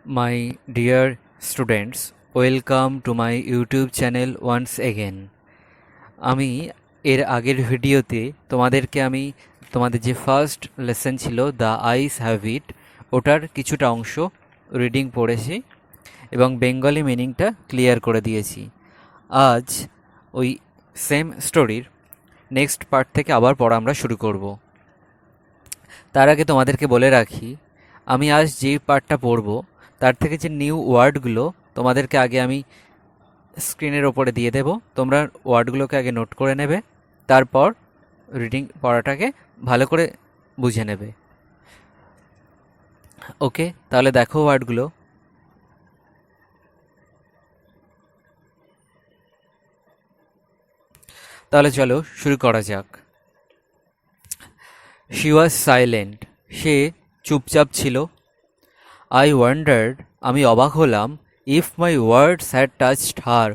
My dear students, welcome to my YouTube channel once again. আমি এর আগের ভিডিওতে তোমাদের যে ফার্স্ট লেসন ছিল দ্য আইস হ্যাভ ইট ওটার কিছুটা অংশ রিডিং পড়েছি এবং বেঙ্গলি মিনিংটা ক্লিয়ার করে দিয়েছি। আজ ওই সেম স্টোরির নেক্সট পার্ট থেকে আবার পড়া আমরা শুরু করব। তার আগে তোমাদেরকে বলে রাখি, আমি আজ যে পার্টটা পড়ব তার থেকে যে নিউ ওয়ার্ডগুলো তোমাদেরকে আগে আমি স্ক্রিনের ওপরে দিয়ে দেব, তোমরা ওয়ার্ডগুলোকে আগে নোট করে নেবে, তারপর রিডিং পড়াটাকে ভালো করে বুঝে নেবে। ওকে, তাহলে দেখো ওয়ার্ডগুলো। তাহলে চলো শুরু করা যাক। শি ওয়াজ সাইলেন্ট, সে চুপচাপ ছিল। আই ওয়ান্ডার্ড, আমি অবাক হলাম। If my words had touched her,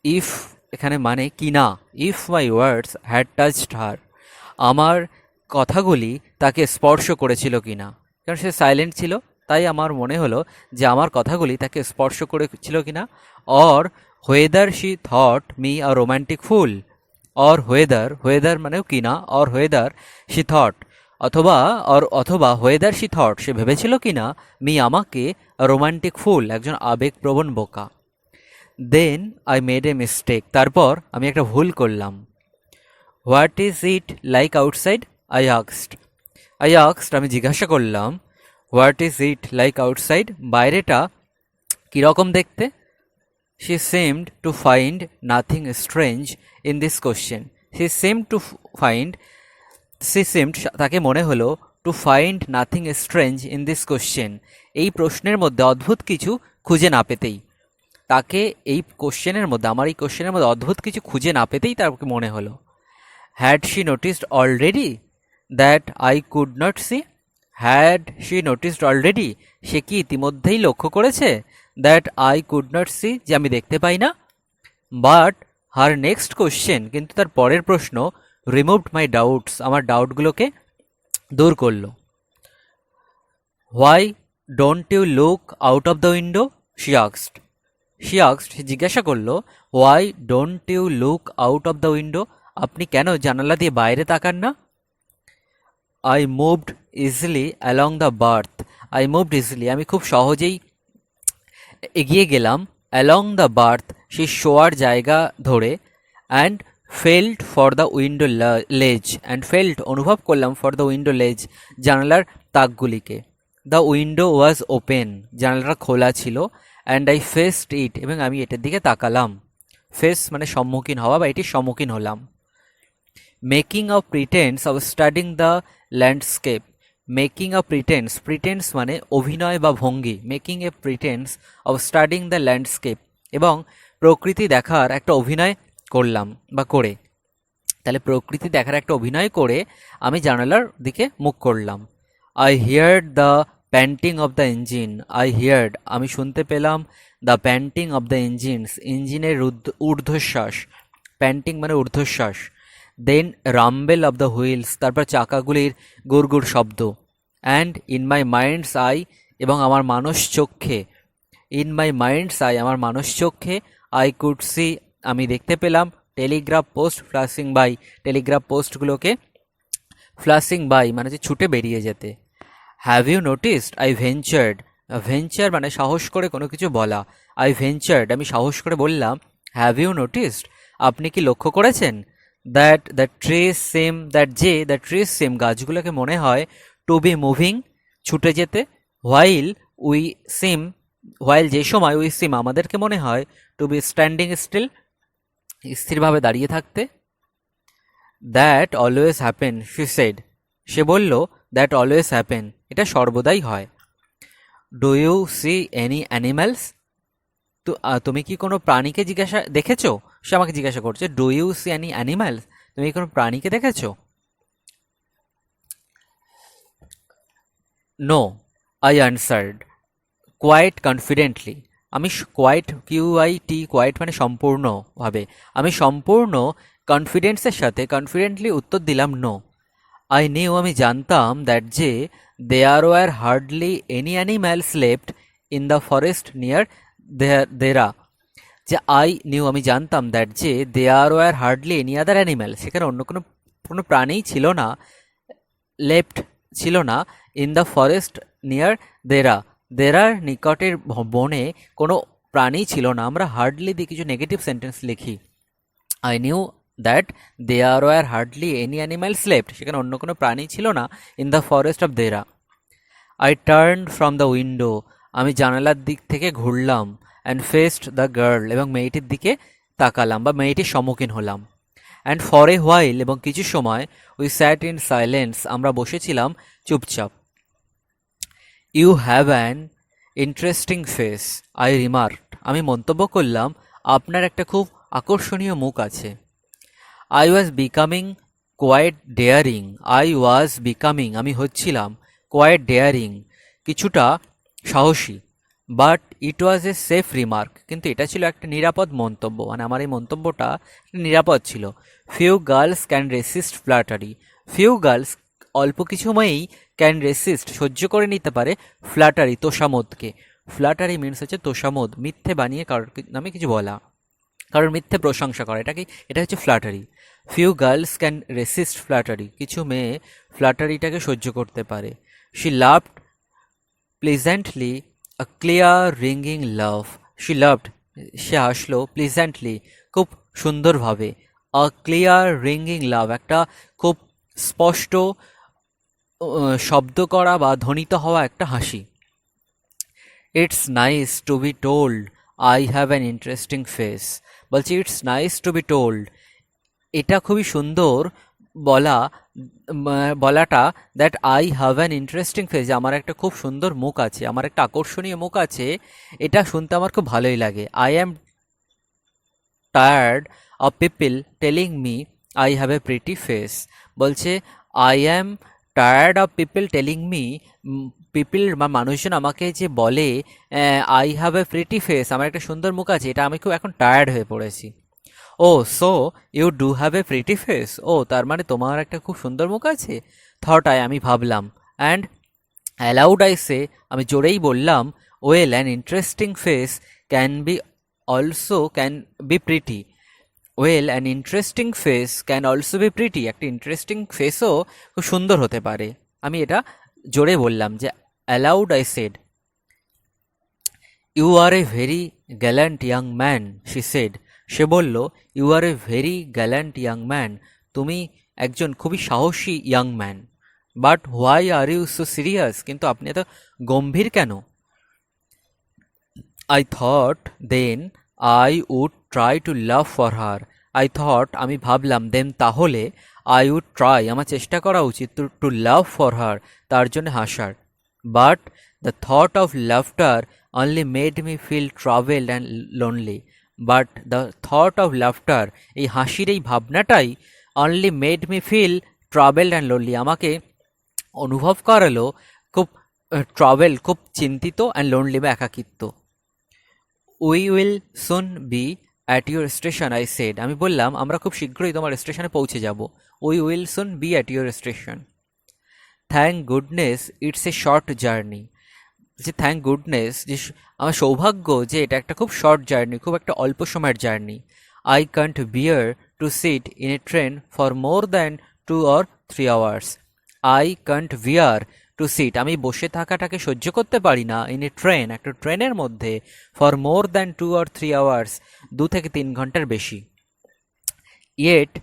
if এখানে মানে কি না, if my words had touched her, আমার কথাগুলি তাকে স্পর্শ করেছিল কি না। কারণ সে সাইলেন্ট ছিল, তাই আমার মনে হলো যে আমার কথাগুলি তাকে স্পর্শ করেছিল কি না। Or whether she thought me a romantic full, or whether, whether মানেও কি না, অর হোয়েদার শি থট, অথবা হোয়েদার শি থট, সে ভেবেছিল কি না মি আমাকে রোমান্টিক ফুল, একজন আবেগপ্রবণ বোকা। Then I made a mistake, তারপর আমি একটা ভুল করলাম। What is it like outside, I আক্সড, আমি জিজ্ঞাসা করলাম। What is it like outside, বাইরেটা কীরকম দেখতে। She seemed to find nothing strange in this question. তাকে মনে হলো to find nothing strange in this question, এই প্রশ্নের মধ্যে অদ্ভুত কিছু খুঁজে না পেতেই। তাকে এই কোশ্চেনের মধ্যে, আমার এই কোশ্চেনের মধ্যে অদ্ভুত কিছু খুঁজে না পেতেই তাকে মনে হলো। Had she noticed already that I could not see, had she noticed already, সে কি ইতিমধ্যেই লক্ষ্য করেছে that I could not see, যে আমি দেখতে পাই না। বাট হার নেক্সট কোশ্চেন, কিন্তু তার পরের প্রশ্ন, রিমুভড মাই ডাউটস, আমার ডাউটগুলোকে দূর করলো। Why don't you look out of the window, সে জিজ্ঞাসা করলো। Why don't you look out of the window, আপনি কেন জানালা দিয়ে বাইরে তাকান না। I moved easily along the berth, আমি খুব সহজেই এগিয়ে গেলাম। অ্যালং দ্য বার্থ, সেই শোয়ার জায়গা ধরে। And felt for the window লেজ, অনুভব করলাম, ফর দ্য উইন্ডো লেজ, জানালার তাকগুলিকে। দ্য উইন্ডো ওয়াজ ওপেন, জানালাটা খোলা ছিল। অ্যান্ড আই ফেসড ইট, এবং আমি এটার দিকে তাকালাম। ফেস মানে সম্মুখীন হওয়া, বা এটির সম্মুখীন হলাম। Making a pretence of studying the landscape, pretence মানে অভিনয় বা ভঙ্গি। Making A pretence of studying the landscape, এবং প্রকৃতি দেখার একটা অভিনয় করলাম বা করে। তাহলে প্রকৃতি দেখার একটা অভিনয় করে আমি জানালার দিকে মুখ করলাম। I heard the painting of the engine, আমি শুনতে পেলাম দ্য প্যান্টিং অফ দ্য ইঞ্জিনের ঊর্ধ্বশ্বাস, প্যান্টিং মানে ঊর্ধ্বশ্বাস। দেন রাম্বেল অফ দ্য হুইলস, তারপর চাকাগুলির গুড়গুড় শব্দ। And in my minds I, এবং আমার মানস চক্ষে, আই কুড সি, আমি দেখতে পেলাম, telegraph post flashing by, telegraph পোস্টগুলোকে ফ্লাশিং বাই মানে যে ছুটে বেরিয়ে যেতে। Have you noticed, I ventured মানে সাহস করে কোনো কিছু বলা। আই ভেঞ্চার্ড, আমি সাহস করে বললাম। হ্যাভ ইউ নোটিসড, আপনি কি লক্ষ্য করেছেন। দ্যাট ট্রিজ সেম, গাছগুলোকে মনে হয় টু বি মুভিং, ছুটে যেতে। হোয়াইল যে সময়, উই সিম আমাদেরকে মনে হয়, টু বি স্ট্যান্ডিং স্টিল, স্থিরভাবে দাঁড়িয়ে থাকতে। দ্যাট অলওয়েজ হ্যাপেন, সে বলল, দ্যাট অলওয়েজ হ্যাপেন, এটা সর্বদাই হয়। Do you see any animals, তুমি কি কোনো প্রাণীকে দেখেছো, সে আমাকে জিজ্ঞাসা করছে। Do you see any animals, তুমি কি কোনো প্রাণীকে দেখেছো। No, I answered quite confidently, আমি কোয়াইট মানে সম্পূর্ণভাবে, আমি সম্পূর্ণ কনফিডেন্সের সাথে কনফিডেন্টলি উত্তর দিলাম নো। আমি জানতাম দ্যাট যে there were hardly any animals left in the forest near Dehra, যে আই নিউ আমি জানতাম, দ্যাট যে there were hardly any other animal, সেখানে অন্য কোনো কোনো প্রাণীই ছিল না, লেফট ছিল না, in the forest near Dehra, দেরার নিকটের বনে কোনো প্রাণী ছিল না। আমরা হার্ডলি দিয়ে কিছু নেগেটিভ সেন্টেন্স লিখি। I knew that there were hardly any animals left, সেখানে অন্য কোনো প্রাণী ছিল না, in the forest of Dehra. I turn from the window, আমি জানালার দিক থেকে ঘুরলাম, অ্যান্ড ফেসড দ্য গার্ল, এবং মেয়েটির দিকে তাকালাম বা মেয়েটির সম্মুখীন হলাম। অ্যান্ড ফর এ হোয়াইল, এবং কিছু সময়, উই স্যাট ইন সাইলেন্স, আমরা বসেছিলাম চুপচাপ। You have an interesting face, I remarked, আমি মন্তব্য করলাম, আপনার একটা খুব আকর্ষণীয় মুখ আছে। I was becoming quite daring, আমি হচ্ছিলাম কোয়াইট ডেয়ারিং, কিছুটা সাহসী। But it was a safe remark, কিন্তু এটা ছিল একটা নিরাপদ মন্তব্য, মানে আমার এই মন্তব্যটা নিরাপদ ছিল। Few girls can resist flattery, few girls অল্প কিছু মেয়েই ক্যান রেসিস্ট সহ্য করে নিতে পারে ফ্ল্যাটারি তোষামোদকে। ফ্ল্যাটারি মিনস হচ্ছে তোষামোদ, মিথ্যে বানিয়ে কারোর নামে কিছু বলা, কারোর মিথ্যে প্রশংসা করা, এটা হচ্ছে flattery. Few girls can resist flattery, কিছু মেয়ে ফ্ল্যাটারিটাকে সহ্য করতে পারে। She laughed pleasantly a clear ringing laugh, she laughed, সে হাসলো, প্লিজেন্টলি, খুব সুন্দরভাবে, আ ক্লিয়ার রিঙ্গিং লাভ, একটা খুব স্পষ্ট শব্দ করা বা ধ্বনিত হওয়া একটা হাসি। It's nice to be told I have an interesting face, বলছি it's nice to be told, এটা খুবই সুন্দর বলাটা, that I have an interesting face, আমার একটা খুব সুন্দর মুখ আছে, আমার একটা আকর্ষণীয় মুখ আছে, এটা শুনতে আমার খুব ভালোই লাগে। I am tired of people telling me I have a pretty face, বলছে I am tired of people telling me, people বা মানুষজন আমাকে যে বলে I have a pretty face, আমার একটা সুন্দর মুখ আছে, এটা আমি খুব এখন টায়ার্ড হয়ে পড়েছি। Oh so you do have a pretty face, ও তার মানে তোমার একটা খুব সুন্দর মুখ আছে, থট আই, আমি ভাবলাম। অ্যান্ড অ্যালাউড আই সে, আমি জোরেই বললাম, well an interesting face can be pretty, well an interesting face can also be pretty, একটা ইন্টারেস্টিং ফেসও খুব সুন্দর হতে পারে। আমি এটা জোরে বললাম, যে aloud I said. You are a very gallant young man, she said, সে বলল, you are a very gallant young man, তুমি একজন খুবই সাহসী young man. But why are you so serious, কিন্তু আপনি এত গম্ভীর কেন? I thought then I would try to love for her, I thought, আমি ভাবলাম, দেন তাহলে, আই উড ট্রাই, আমার চেষ্টা করা উচিত, টু লাভ ফর হার, তার জন্য হাসার। But the thought of laughter only made me feel travelled and lonely, but the thought of laughter, এই হাসির এই ভাবনাটাই, only made me feel travelled and lonely, আমাকে অনুভব করালো খুব ট্রাভেল, খুব চিন্তিত, অ্যান্ড লোনলি বা একাকিত্ব। We will soon B at your station, I said, আমি বললাম, আমরা খুব শীঘ্রই তোমার স্টেশনে পৌঁছে যাব। We will soon B at your station. Thank goodness it's a short journey, যে থ্যাংক গুডনেস, যে আমার সৌভাগ্য যে এটা একটা খুব শর্ট জার্নি, খুব একটা অল্প সময়ের journey. I can't bear to sit in a train for more than 2 or 3 hours, I can't bear to sit, আমি বসে থাকাটাকে সহ্য করতে পারি না, ইন এ ট্রেন, একটা ট্রেনের মধ্যে, for more than 2 or 3 hours, 2 থেকে 3 ঘন্টার বেশি। ইয়েট,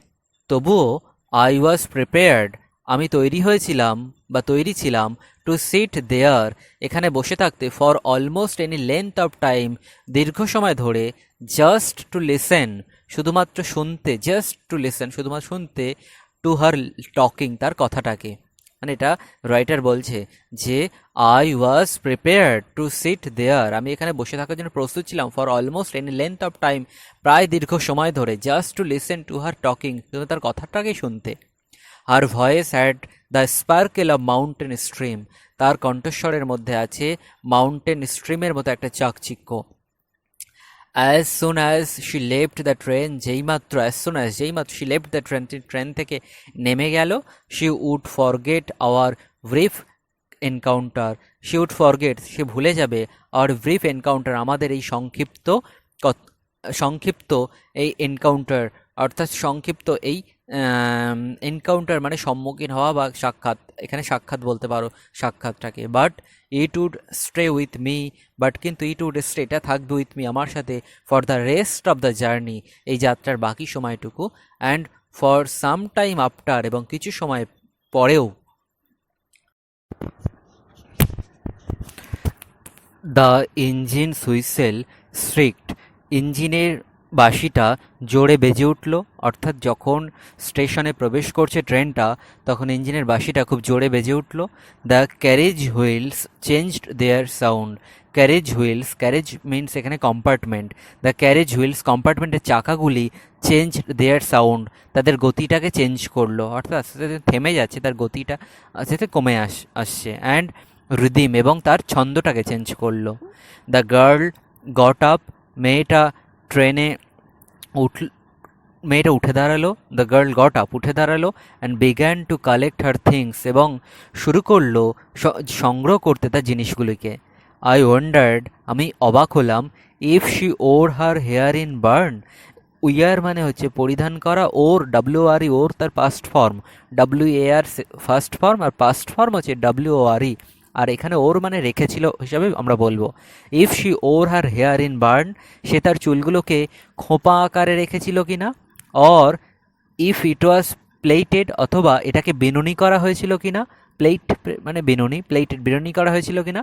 তবুও, আই ওয়াজ প্রিপেয়ার্ড, আমি তৈরি ছিলাম, টু সিট দেয়ার, এখানে বসে থাকতে, for almost any length of time, দীর্ঘ সময় ধরে, জাস্ট টু লিসেন, শুধুমাত্র শুনতে, জাস্ট টু লিসেন, শুধুমাত্র শুনতে, টু হার টকিং, তার কথাটাকে। মানে এটা রাইটার বলছে যে I was prepared to sit there, আমি এখানে বসে থাকার জন্য প্রস্তুত ছিলাম, for almost any length of time, প্রায় দীর্ঘ সময় ধরে, just to listen to her talking, শুধু তার কথাটাকেই শুনতে। Her voice had the sparkle of mountain stream, তার কণ্ঠস্বরের মধ্যে আছে মাউন্টেন স্ট্রিমের মতো একটা চাকচিক্য। As soon as she left the train, যেইমাত্র she left the train, train থেকে নেমে গেল, she would forget our brief encounter, she would forget, সে ভুলে যাবে, আওয়ার ব্রিফ এনকাউন্টার, আমাদের এই সংক্ষিপ্ত এই এনকাউন্টার, অর্থাৎ সংক্ষিপ্ত এই এনকাউন্টার মানে সম্মুখীন হওয়া বা সাক্ষাৎ, এখানে সাক্ষাৎ বলতে পারো সাক্ষাৎটাকে। But it would stay with me, but কিন্তু ইট উড স্টে, এটা থাকবে উইথ মি, আমার সাথে, for the rest of the journey, এই যাত্রার বাকি সময়টুকু, and for some time after, এবং কিছু সময় পরেও। দ্য ইঞ্জিন হুইসেল স্ট্রিক্ট, ইঞ্জিনের বাঁশিটা জোরে বেজে উঠল, অর্থাৎ যখন স্টেশনে প্রবেশ করছে ট্রেনটা তখন ইঞ্জিনের বাঁশিটা খুব জোরে বেজে উঠল। The carriage wheels changed their sound, carriage wheels, carriage means এখানে কম্পার্টমেন্ট, দ্য ক্যারেজ হুইলস, কম্পার্টমেন্টের চাকাগুলি চেঞ্জ দেয়ার সাউন্ড, তাদের গতিটাকে চেঞ্জ করলো, অর্থাৎ আস্তে আস্তে থেমে যাচ্ছে, তার গতিটা আস্তে আস্তে কমে আসছে, অ্যান্ড রিদিম, এবং তার ছন্দটাকে চেঞ্জ করলো। দ্য গার্ল গট আপ, মেয়েটা ট্রেনে উঠল, মেয়েটা উঠে দাঁড়ালো, দ্য গার্ল গট আপ, উঠে দাঁড়ালো, and began to collect her things, এবং শুরু করলো সংগ্রহ করতে তার জিনিসগুলিকে। আই ওয়ান্ডার্ড, আমি অবাক হলাম, if she wore her hair in bun, wear মানে হচ্ছে পরিধান করা, ওর ডাব্লিউ আর ই, ওর তার past form, W A R first form, আর পাস্ট ফর্ম হচ্ছে ডাব্লিউ ও আর ই, আর এখানে ওর মানে রেখেছিল হিসাবে আমরা বলবো। If she wore her hair in bun, সে তার চুলগুলোকে খোঁপা আকারে রেখেছিল কিনা, or if it was plaited, অথবা এটাকে বেনুনি করা হয়েছিল কিনা, প্লেট মানে বেনুনি, প্লেটেড বেনুনি করা হয়েছিল কিনা।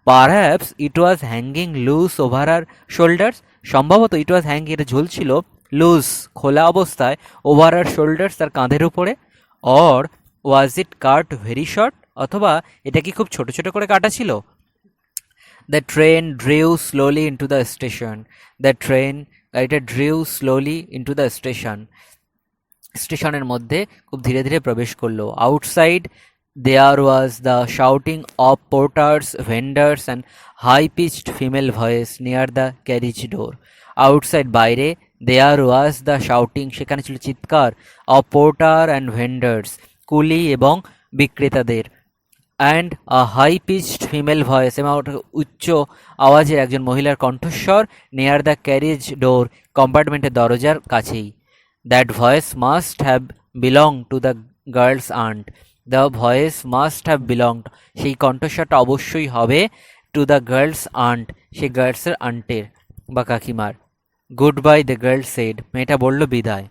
পারহ্যাপস ইট ওয়াজ হ্যাঙ্গিং লুজ ওভার আর শোল্ডার্স, সম্ভবত ইট ওয়াজ হ্যাঙ্গিং, এটা ঝুলছিল লুজ খোলা অবস্থায়, ওভার আর শোল্ডার্স তার কাঁধের উপরে। Or was it cut very short, অথবা এটা কি খুব ছোট ছোট করে কাটা ছিল। The train drew slowly into the station, the train, গাড়িটা drew slowly into the station, স্টেশনের মধ্যে খুব ধীরে ধীরে প্রবেশ করলো। Outside there was the shouting of porters, vendors and high pitched female voice near the carriage door, outside বাইরে, there was the shouting সেখানে ছিল চিৎকার, of porter and vendors coolie এবং বিক্রেতাদের, and a high pitched female voice এবং উচ্চ আওয়াজের একজন মহিলার কণ্ঠস্বর, নেয়ার দ্য ক্যারেজ ডোর কম্পার্টমেন্টের দরজার কাছেই। That voice must have belong to the girl's aunt, the voice must have belonged সেই কণ্ঠস্বরটা অবশ্যই হবে টু দ্য গার্লস আন্ট সেই গার্লসের আন্টের বা কাকিমার। Good bye the girl said, মেয়েটা বলল বিদায়।